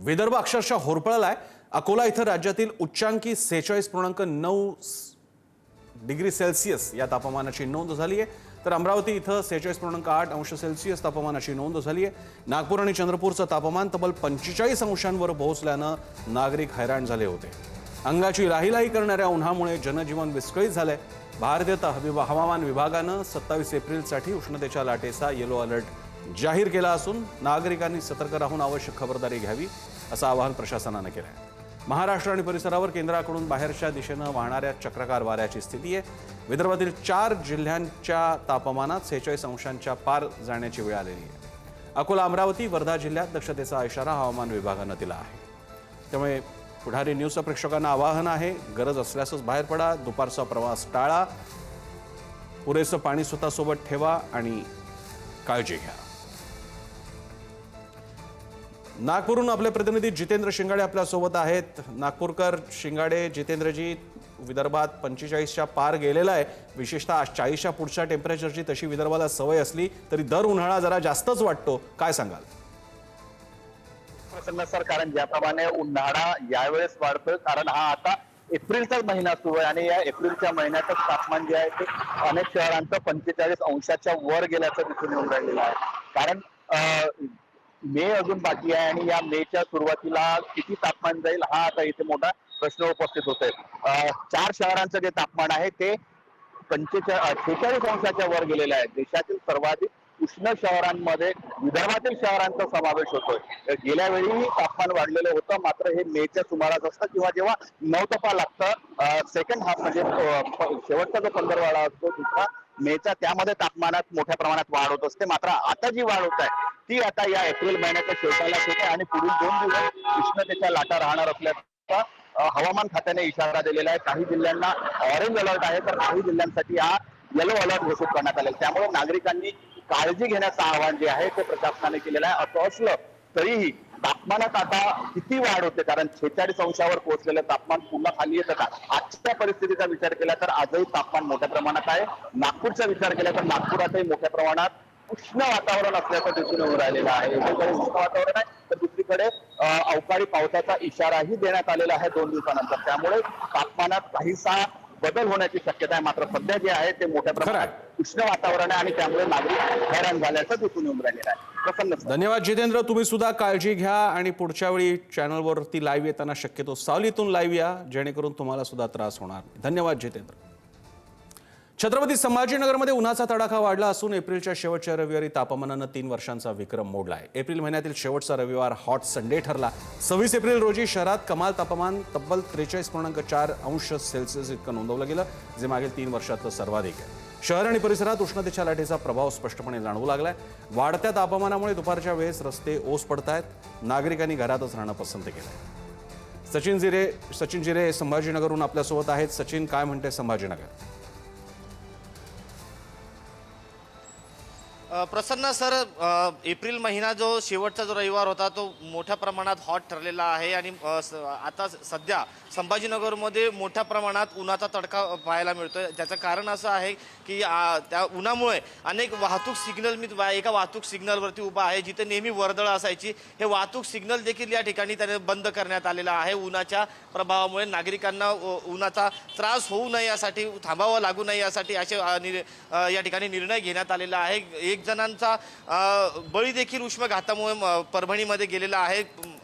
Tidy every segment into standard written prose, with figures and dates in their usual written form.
विदर्भ अक्षरशः होरपळलाय। अकोला इथं राज्यातील उच्चांकी 46.9 डिग्री सेल्सियस या तापमानाची नोंद झाली आहे, तर अमरावती इथं 46.8 अंश सेल्सियस तापमानाची नोंद झाली आहे। नागपूर आणि चंद्रपूरचं तापमान तब्बल 45 अंशांवर पोहोचल्यानं नागरिक हैराण झाले होते। अंगाची लाहीलाही करणाऱ्या उन्हामुळे जनजीवन विस्कळीत झालंय। भारतीय हवामान विभागानं 27 एप्रिलसाठी उष्णतेच्या लाटेचा येलो अलर्ट जाहीर केला असून नागरिकांनी सतर्क राहून आवश्यक खबरदारी घ्यावी असं आवाहन प्रशासनानं केलं आहे। महाराष्ट्र आणि परिसरावर केंद्राकडून बाहेरच्या दिशेनं वाहणाऱ्या चक्रकार वाऱ्याची स्थिती आहे। विदर्भातील 4 जिल्ह्यांच्या तापमानात 46 अंशांच्या पार जाण्याची वेळ आलेली आहे। अकोला, अमरावती, वर्धा जिल्ह्यात दक्षतेचा इशारा हवामान विभागानं दिला आहे। त्यामुळे पुढारी न्यूजच्या प्रेक्षकांना आवाहन आहे, गरज असल्यासच बाहेर पडा, दुपारचा प्रवास टाळा, पुरेसं पाणी स्वतःसोबत ठेवा आणि काळजी घ्या। नागपूरहून आपले प्रतिनिधी जितेंद्र शिंगाडे आपल्या सोबत आहेत। नागपूरकर, शिंगाडे, जितेंद्रजी, विदर्भात 45च्या पार गेलेला आहे। विशेषतः 40च्या पुढच्या टेम्परेचरची तशी विदर्भाला सवय असली तरी दर उन्हाळा जरा जास्तच वाटतो, काय सांगाल? प्रसन्न सर, कारण ज्याप्रमाणे उन्हाळा यावेळेस वाढतोय, कारण हा आता एप्रिलचाच महिना सुरू आहे आणि या एप्रिलच्या महिन्यातच तापमान जे आहे ते अनेक शहरांचं 45 अंशाच्या वर गेल्याचं दिसून येऊन राहिलेलं आहे। कारण मे अजून बाकी आहे आणि या मेच्या सुरुवातीला किती तापमान जाईल हा आता इथे मोठा प्रश्न उपस्थित होतोय। 4 शहरांचं जे तापमान आहे ते 46 अंशाच्या वर गेलेलं आहे। देशातील सर्वाधिक उष्ण शहरांमध्ये विदर्भातील शहरांचा समावेश होतोय। गेल्या वेळी तापमान वाढलेलं होतं, मात्र हे मेच्या सुमारास असतं किंवा जेव्हा नवतपा लागतं सेकंड हाफ म्हणजे शेवटचा जो पंधरवाडा असतो दुसरा मेचा, त्यामध्ये तापमानात मोठ्या प्रमाणात वाढ होत असते। मात्र आता जी वाढ होत आहे ती आता या एप्रिल महिन्याच्या शेवटालाच होते आणि पुढील 2 दिवस उष्णतेच्या लाटा राहणार असल्याचा हवामान खात्याने इशारा दिलेला आहे। काही जिल्ह्यांना ऑरेंज अलर्ट आहे तर काही जिल्ह्यांसाठी हा येलो अलर्ट घोषित करण्यात आलेला, त्यामुळे नागरिकांनी काळजी घेण्याचं आवाहन जे आहे ते प्रशासनाने केलेलं आहे। असं असलं तरीही तापमानात आता किती वाढ होते, कारण 46 अंशावर पोहोचलेलं तापमान पुन्हा खाली येतं का? आजच्या परिस्थितीचा विचार केला तर आजही तापमान मोठ्या प्रमाणात आहे। नागपूरचा विचार केला तर नागपुरातही मोठ्या प्रमाणात उष्ण वातावरण असल्याचं दिसून येऊन राहिलेलं आहे। एकीकडे उष्ण वातावरण आहे तर दुसरीकडे अवकाळी पावसाचा इशाराही देण्यात आलेला आहे 2 दिवसानंतर, त्यामुळे तापमानात काहीसा बदल होण्याची शक्यता आहे। मात्र सध्या जे आहे ते मोठ्या प्रमाणात उष्ण वातावरण आहे आणि त्यामुळे नागरिक हैराण झाल्याचं दिसून येऊन राहिलेलं आहे। प्रसन्न, धन्यवाद जितेंद्र, तुम्ही सुद्धा काळजी घ्या आणि पुढच्या वेळी चॅनलवरती लाईव्ह येताना शक्यतो सावलीतून लाईव्ह या, जेणेकरून तुम्हाला सुद्धा त्रास होणार। धन्यवाद जितेंद्र। छत्रपती संभाजीनगरमध्ये उन्हाचा तडाखा वाढला असून एप्रिलच्या शेवटच्या रविवारी तापमानानं 3 वर्षांचा विक्रम मोडला आहे। एप्रिल महिन्यातील शेवटचा रविवार हॉट संडे ठरला। 26 एप्रिल रोजी शहरात कमाल तापमान तब्बल 43.4 अंश सेल्सिअस इतकं नोंदवलं गेलं, जे मागील 3 वर्षातलं सर्वाधिक आहे। शहर आणि परिसरात उष्णतेच्या लाटेचा प्रभाव स्पष्टपणे जाणवू लागलाय। वाढत्या तापमानामुळे दुपारच्या वेळेस रस्ते ओस पडतायत। नागरिकांनी घरातच राहणं पसंत केलंय। सचिन जिरे संभाजीनगरहून आपल्यासोबत आहेत। सचिन, काय म्हणते संभाजीनगर? प्रसन्न सर, एप्रिल महिना जो शेवटचा जो रविवार होता तो मोठ्या प्रमाणात हॉट ठरलेला आहे आणि आता सध्या संभाजीनगरमध्ये मोठ्या प्रमाणात उन्हाचा तडका पाहायला मिळतोय। ज्याचं कारण असं आहे की त्या उन्हामुळे अनेक वाहतूक सिग्नल, मी एका वाहतूक सिग्नलवरती उभा आहे जिथे नेहमी वर्दळ असायची, हे वाहतूक सिग्नल देखील या ठिकाणी त्याने बंद करण्यात आलेला आहे। उन्हाच्या प्रभावामुळे नागरिकांना उन्हाचा त्रास होऊ नये यासाठी, थांबावं लागू नये यासाठी असे या ठिकाणी निर्णय घेण्यात आलेला आहे। 1 जणांचा बळी देखील उष्माघातामुळे परभणीमध्ये गेलेला आहे।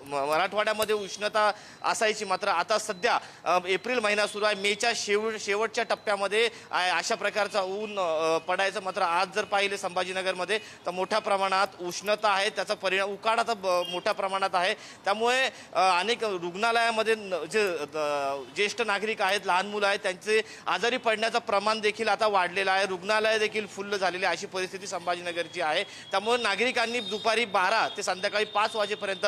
मराठवाड्यामध्ये उष्णता असायची, मात्र आता सध्या एप्रिल महिना सुरू आहे, मेच्या शेवटच्या टप्प्यामध्ये अशा प्रकारचा ऊन पडायचं। मात्र आज जर पाहिले संभाजीनगरमध्ये तर मोठ्या प्रमाणात उष्णता आहे, त्याचा परिणाम उकाडा तर मोठ्या प्रमाणात आहे। त्यामुळे अनेक रुग्णालयामध्ये जे ज्येष्ठ नागरिक आहेत, लहान मुलं आहेत, त्यांचे आजारी पडण्याचं प्रमाण देखील आता वाढलेलं आहे। रुग्णालय देखील फुल्ल झालेली अशी परिस्थिती संभाजीनगरची आहे। त्यामुळे नागरिकांनी दुपारी 12 ते संध्याकाळी 5 वाजेपर्यंत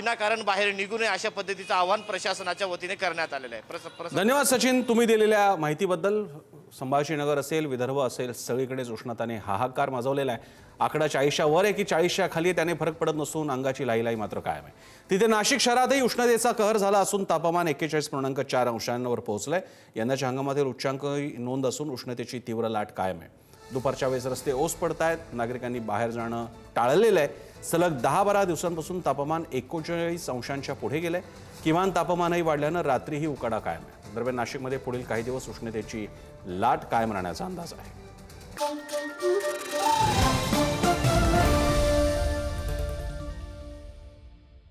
विनाकारण बाहेर निघू नये अशा पद्धतीचं आवाहन प्रशासनाच्या वतीने करण्यात आलेलं आहे। धन्यवाद सचिन, तुम्ही दिलेल्या माहितीबद्दल। संभाजीनगर असेल, विदर्भ असेल, सगळीकडेच उष्णताने हाहाकार माजवलेला आहे। आकडा 40च्या वर आहे की 40च्या खाली त्याने फरक पडत नसून अंगाची लाहीलाही मात्र कायम आहे। तिथे नाशिक शहरातही उष्णतेचा कहर झाला असून तापमान 41.4 अंशांवर पोहोचलंय। यंदाच्या हंगामातील उच्चांक नोंद असून उष्णतेची तीव्र लाट कायम आहे। दुपारच्या वेळेस रस्ते ओस पडत आहेत, नागरिकांनी बाहेर जाणं टाळलेलं आहे. सलग 10-12 दिवसांपासून तापमान 39 अंशांच्या पुढे गेलंय. किमान तापमानही वाढल्यानं रात्रीही उकाडा कायम आहे. दरम्यान नाशिकमध्ये पुढील काही दिवस उष्णतेची लाट कायम राहण्याचा अंदाज आहे.